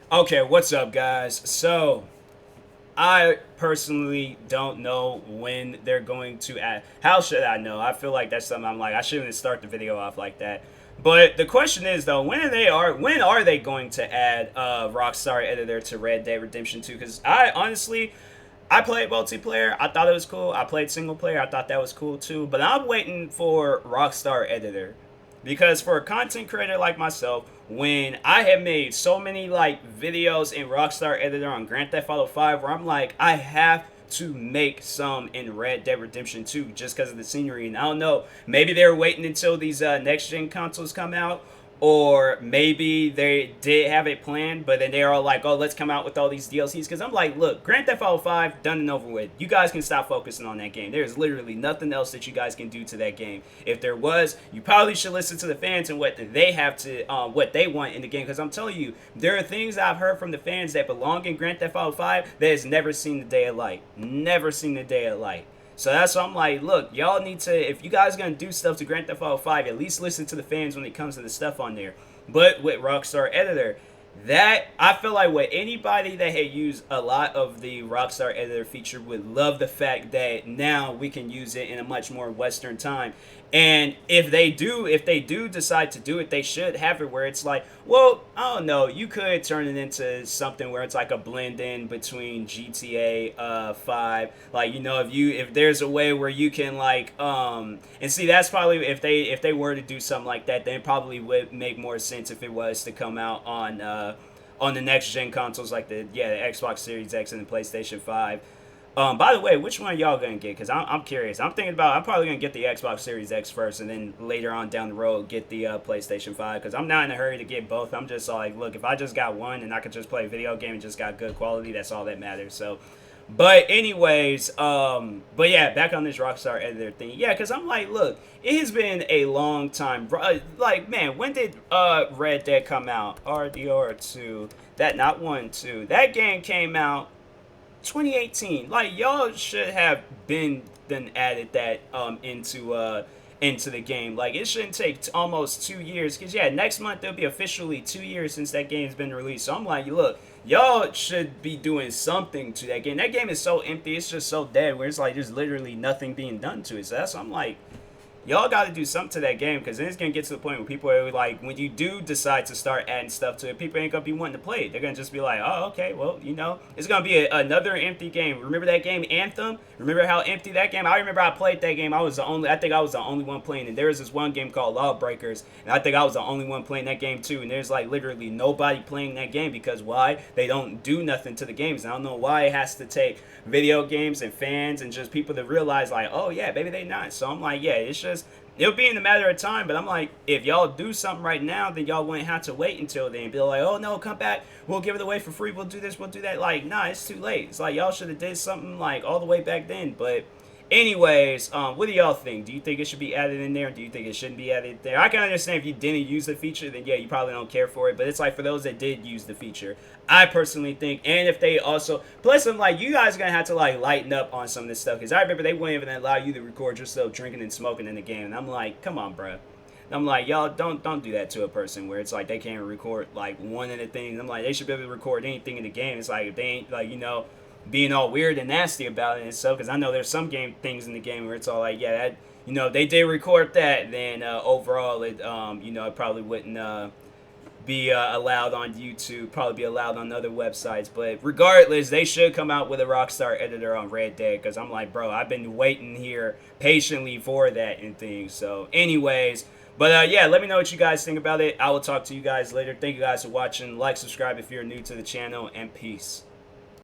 Okay, what's up, guys? So, I personally don't know when they're going to add. How should I know? I feel like that's something I'm like, I shouldn't start the video off like that. But the question is though, when are they going to add Rockstar Editor to Red Dead Redemption 2? Because I honestly, I played multiplayer. I thought it was cool. I played single player. I thought that was cool too. But I'm waiting for Rockstar Editor because for a content creator like myself, when I have made so many like videos in Rockstar Editor on Grand Theft Auto 5, where I'm like, I have to make some in Red Dead Redemption 2 just because of the scenery. And I don't know, maybe they're waiting until these next gen consoles come out, or maybe they did have it planned, but then they're all like, "Oh, let's come out with all these DLCs." Because I'm like, look, Grand Theft Auto 5 done and over with. You guys can stop focusing on that game. There's literally nothing else that you guys can do to that game. If there was, you probably should listen to the fans and what they have to, what they want in the game. Because I'm telling you, there are things I've heard from the fans that belong in Grand Theft Auto 5 that has never seen the day of light. Never seen the day of light. So that's why I'm like, look, y'all need to, if you guys are gonna do stuff to Grand Theft Auto 5, at least listen to the fans when it comes to the stuff on there. But with Rockstar Editor, that I feel like with anybody that had used a lot of the Rockstar Editor feature would love the fact that now we can use it in a much more Western time. And if they do decide to do it, they should have it where it's like, well, I don't know, you could turn it into something where it's like a blend in between GTA 5. Like, if there's a way where you can like and see, that's probably if they were to do something like that, then it probably would make more sense if it was to come out on the next gen consoles like the Xbox Series X and the PlayStation 5. By the way, which one y'all gonna get? Because I'm curious. I'm probably gonna get the Xbox Series X first, and then later on down the road get the PlayStation 5. Because I'm not in a hurry to get both. I'm just like, look, if I just got one and I could just play a video game and just got good quality, that's all that matters. So, but anyways, but yeah, back on this Rockstar Editor thing. Yeah, because I'm like, look, it has been a long time. Like, man, when did Red Dead come out? RDR2. That not one, two. That game came out 2018. Like, y'all should have been then added that into the game. Like, it shouldn't take almost 2 years, because yeah, next month it'll be officially 2 years since that game's been released. So I'm like, look, y'all should be doing something to that game. That game is so empty, it's just so dead, where it's like there's literally nothing being done to it. So that's, I'm like, y'all got to do something to that game, because then it's gonna get to the point where people are like, when you do decide to start adding stuff to it, people ain't gonna be wanting to play it. They're gonna just be like, oh, okay, well, it's gonna be another empty game. Remember that game Anthem? Remember how empty that game? I remember I played that game. I think I was the only one playing. And there was this one game called Lawbreakers, and I think I was the only one playing that game too. And there's like literally nobody playing that game, because why? They don't do nothing to the games. And I don't know why it has to take video games and fans and just people to realize like, oh yeah, maybe they not. So I'm like, yeah, it's just, it'll be in a matter of time. But I'm like, if y'all do something right now, then y'all wouldn't have to wait until then. Be like, oh no, come back, we'll give it away for free, we'll do this, we'll do that. Like, nah, it's too late. It's like y'all should have did something like all the way back then. But anyways, what do y'all think? Do you think it should be added in there? Or do you think it shouldn't be added there? I can understand if you didn't use the feature, then yeah, you probably don't care for it. But it's like for those that did use the feature, I personally think, and if they also, plus I'm like, you guys are gonna have to like lighten up on some of this stuff, because I remember they wouldn't even allow you to record yourself drinking and smoking in the game, and I'm like, come on, bro. I'm like, y'all don't do that to a person where it's like they can't record like one of the things. I'm like, they should be able to record anything in the game. It's like if they ain't like being all weird and nasty about it and stuff. Because I know there's some game things in the game where it's all like, yeah, that they did record that. Then overall, it it probably wouldn't be allowed on YouTube. Probably be allowed on other websites. But regardless, they should come out with a Rockstar editor on Red Dead. Because I'm like, bro, I've been waiting here patiently for that and things. So, anyways. But yeah, let me know what you guys think about it. I will talk to you guys later. Thank you guys for watching. Like, subscribe if you're new to the channel, and peace.